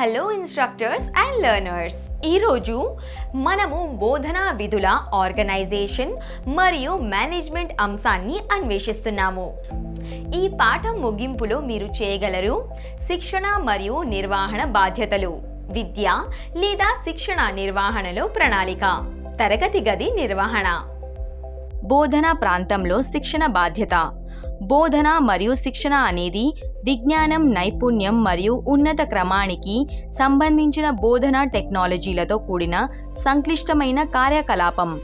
Hello instructors and learners, ఈరోజు మనము బోధనా విధుల ఆర్గనైజేషన్ మరియు మేనేజ్మెంట్ అంశాన్ని అన్వేషిస్తున్నాము. ఈ పాఠం ముగింపులో మీరు చేయగలరు శిక్షణ మరియు నిర్వహణ బాధ్యతలు, విద్య లేదా శిక్షణ నిర్వహణలో ప్రణాళిక, తరగతి గది నిర్వహణ. బోధనా ప్రాంతంలో శిక్షణ బాధ్యత. బోధన మరియు శిక్షణ అనేది విజ్ఞానం, నైపుణ్యం మరియు ఉన్నత క్రమానికి సంబంధించిన బోధనా టెక్నాలజీలతో కూడిన సంక్లిష్టమైన కార్యకలాపం.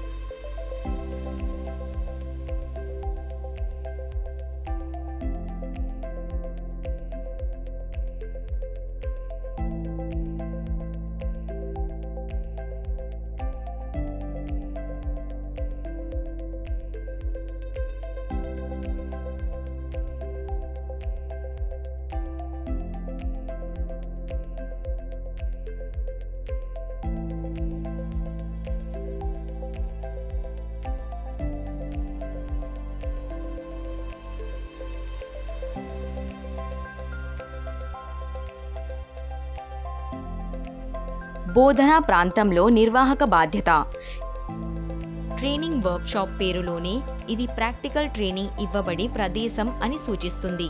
బోధనా ప్రాంతంలో నిర్వాహక బాధ్యత. ట్రైనింగ్ వర్క్షాప్ పేరులోనే ఇది ప్రాక్టికల్ ట్రైనింగ్ ఇవ్వబడే ప్రదేశం అని సూచిస్తుంది.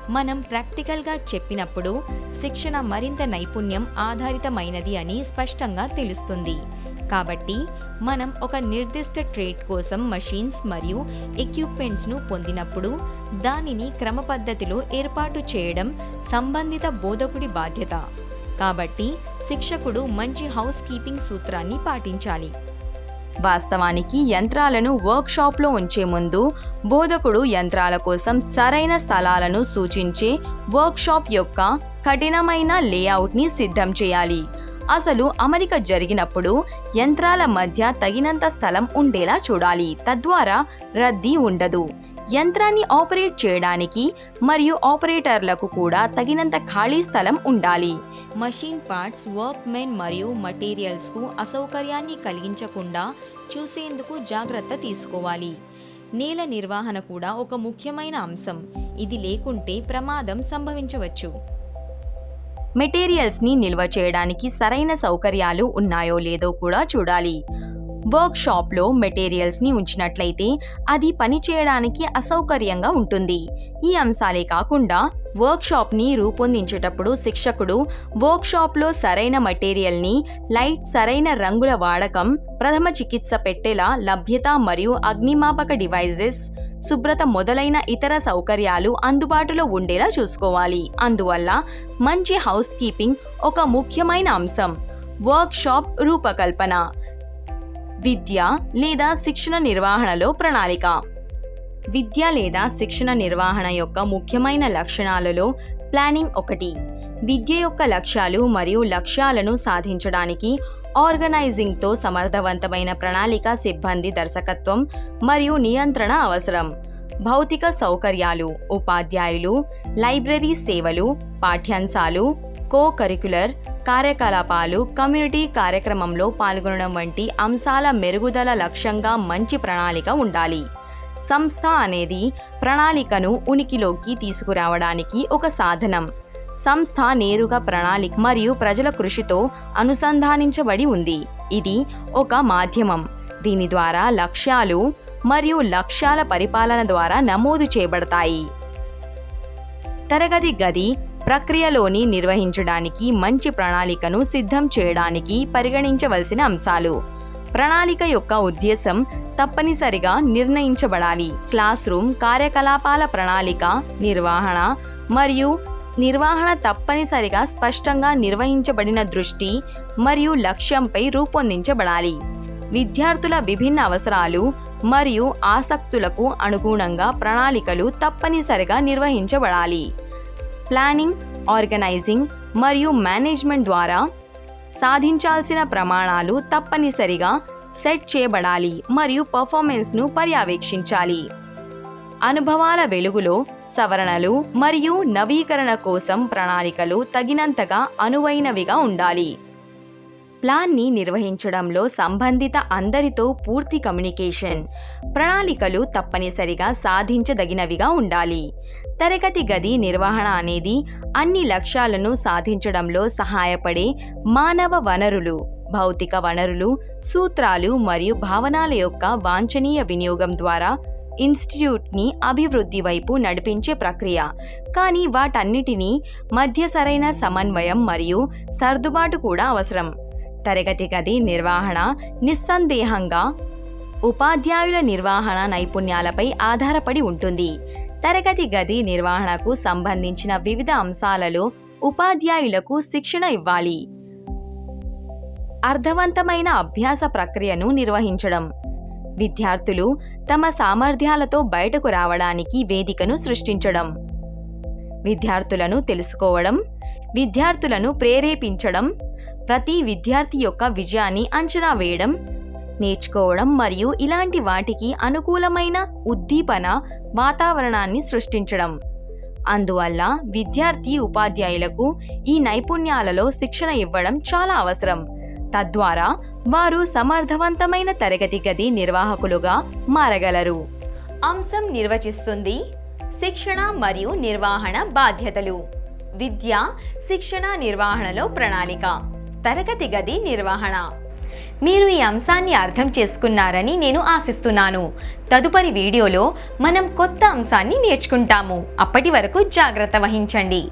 మనం ప్రాక్టికల్గా చెప్పినప్పుడు శిక్షణ మరింత నైపుణ్యం ఆధారితమైనది అని స్పష్టంగా తెలుస్తుంది. కాబట్టి మనం ఒక నిర్దిష్ట ట్రేడ్ కోసం మషీన్స్ మరియు ఎక్విప్మెంట్స్ను పొందినప్పుడు దానిని క్రమపద్ధతిలో ఏర్పాటు చేయడం సంబంధిత బోధకుడి బాధ్యత. కాబట్టి శిక్షకుడు మంచి హౌస్ కీపింగ్ సూత్రాన్ని పాటించాలి. వాస్తవానికి యంత్రాలను వర్క్షాప్లో ఉంచే ముందు బోధకుడు యంత్రాల కోసం సరైన స్థలాలను సూచించే వర్క్షాప్ యొక్క కఠినమైన లేఅవుట్ని సిద్ధం చేయాలి. అసలు అమరిక జరిగినప్పుడు యంత్రాల మధ్య తగినంత స్థలం ఉండేలా చూడాలి. తద్వారా రద్దీ ఉండదు. యంత్రాన్ని ఆపరేట్ చేయడానికి మరియు ఆపరేటర్లకు కూడా తగినంత ఖాళీ స్థలం ఉండాలి. మషీన్ పార్ట్స్, వర్క్మెన్ మరియు మటీరియల్స్కు అసౌకర్యాన్ని కలిగించకుండా చూసేందుకు జాగ్రత్త తీసుకోవాలి. నేల నిర్వహణ కూడా ఒక ముఖ్యమైన అంశం. ఇది లేకుంటే ప్రమాదం సంభవించవచ్చు. మెటీరియల్స్ని నిల్వ చేయడానికి సరైన సౌకర్యాలు ఉన్నాయో లేదో కూడా చూడాలి. వర్క్షాప్లో మెటీరియల్స్ని ఉంచినట్లయితే అది పనిచేయడానికి అసౌకర్యంగా ఉంటుంది. ఈ అంశాలే కాకుండా వర్క్షాప్ని రూపొందించేటప్పుడు శిక్షకుడు వర్క్షాప్లో సరైన మెటీరియల్ని, లైట్, సరైన రంగుల వాడకం, ప్రథమ చికిత్స పెట్టెల లభ్యత మరియు అగ్నిమాపక డివైజెస్, శుభ్రత మొదలైన ఇతర సౌకర్యాలు అందుబాటులో ఉండేలా చూసుకోవాలి. అందువల్ల మంచి హౌస్ కీపింగ్ ఒక ముఖ్యమైన అంశం. వర్క్షాప్ రూపకల్పన. విద్య లేదా శిక్షణ నిర్వహణలో ప్రణాళిక. విద్య లేదా శిక్షణ నిర్వహణ యొక్క ముఖ్యమైన లక్షణాలలో ప్లానింగ్ ఒకటి. విద్య యొక్క లక్ష్యాలు మరియు లక్ష్యాలను సాధించడానికి ఆర్గనైజింగ్తో సమర్థవంతమైన ప్రణాళిక, సిబ్బంది దర్శకత్వం మరియు నియంత్రణ అవసరం. భౌతిక సౌకర్యాలు, ఉపాధ్యాయులు, లైబ్రరీ సేవలు, పాఠ్యాంశాలు, కో-కరిక్యులర్ కార్యకలాపాలు, కమ్యూనిటీ కార్యక్రమంలో పాల్గొనడం వంటి అంశాల మెరుగుదల లక్ష్యంగా మంచి ప్రణాళిక ఉండాలి. సంస్థ అనేది ప్రణాళికను ఉనికిలోకి తీసుకురావడానికి ఒక సాధనం. సంస్థ నేరుగా ప్రణాళిక మరియు ప్రజల కృషితో అనుసంధానించబడి ఉంది. ఇది ఒక మాధ్యమం. దీని ద్వారా లక్ష్యాలు మరియు లక్ష్యాల పరిపాలన ద్వారా నమోదు చేయబడతాయి. తరగతి గది ప్రక్రియలోని నిర్వహించడానికి మంచి ప్రణాళికను సిద్ధం చేయడానికి పరిగణించవలసిన అంశాలు. ప్రణాళిక యొక్క ఉద్దేశం తప్పనిసరిగా నిర్ణయించబడాలి. క్లాస్ రూమ్ కార్యకలాపాల ప్రణాళిక, నిర్వహణ మరియు నిర్వహణ తప్పనిసరిగా స్పష్టంగా నిర్వహించబడిన దృష్టి మరియు లక్ష్యంపై రూపొందించబడాలి. విద్యార్థుల విభిన్న అవసరాలు మరియు ఆసక్తులకు అనుగుణంగా ప్రణాళికలు తప్పనిసరిగా నిర్వహించబడాలి. ప్లానింగ్, ఆర్గనైజింగ్ మరియు మేనేజ్మెంట్ ద్వారా సాధించాల్సిన ప్రమాణాలు తప్పనిసరిగా సెట్ చేయబడాలి మరియు పర్ఫార్మెన్స్ను పర్యవేక్షించాలి. అనుభవాల వెలుగులో సవరణలు మరియు నవీకరణ కోసం ప్రణాళికలు తగినంతగా అనువైనవిగా ఉండాలి. ప్లాన్ని నిర్వహించడంలో సంబంధిత అందరితో పూర్తి కమ్యూనికేషన్. ప్రణాళికలు తప్పనిసరిగా సాధించదగినవిగా ఉండాలి. తరగతి గది నిర్వహణ అనేది అన్ని లక్ష్యాలను సాధించడంలో సహాయపడే మానవ వనరులు, భౌతిక వనరులు, సూత్రాలు మరియు భావనల యొక్క వాంఛనీయ వినియోగం ద్వారా ఇన్స్టిట్యూట్ని అభివృద్ధి వైపు నడిపించే ప్రక్రియ. కానీ వాటన్నిటినీ మధ్య సరైన సమన్వయం మరియు సర్దుబాటు కూడా అవసరం. తరగతి గది నిర్వహణ నిస్సందేహంగా ఉపాధ్యాయుల నిర్వహణ నైపుణ్యాలపై ఆధారపడి ఉంటుంది. తరగతి గది నిర్వహణకు సంబంధించిన వివిధ అంశాలలో ఉపాధ్యాయులకు శిక్షణ ఇవ్వాలి. అర్థవంతమైన అభ్యాస ప్రక్రియను నిర్వహించడం. విద్యార్థులు తమ సామర్థ్యాలతో బయటకు రావడానికి వేదికను సృష్టించడం. విద్యార్థులను తెలుసుకోవడం, విద్యార్థులను ప్రేరేపించడం, ప్రతి విద్యార్థి యొక్క విజయాన్ని అంచనా వేయడం, నేర్చుకోవడం మరియు ఇలాంటి వాటికి అనుకూలమైన ఉద్దీపన వాతావరణాన్ని సృష్టించడం. అందువల్ల విద్యార్థి ఉపాధ్యాయులకు ఈ నైపుణ్యాలలో శిక్షణ ఇవ్వడం చాలా అవసరం. తద్వారా వారు సమర్థవంతమైన తరగతి గది నిర్వాహకులుగా మారగలరు. అంశం నిర్వచిస్తుంది శిక్షణ మరియు నిర్వహణ బాధ్యతలు. విద్య, శిక్షణ నిర్వహణలో ప్రణాళిక, తరగతి గది నిర్వహణ. మీరు ఈ అంశాన్ని అర్థం చేసుకున్నారని నేను ఆశిస్తున్నాను. తదుపరి వీడియోలో మనం కొత్త అంశాన్ని నేర్చుకుంటాము. అప్పటి వరకు జాగ్రత్త వహించండి.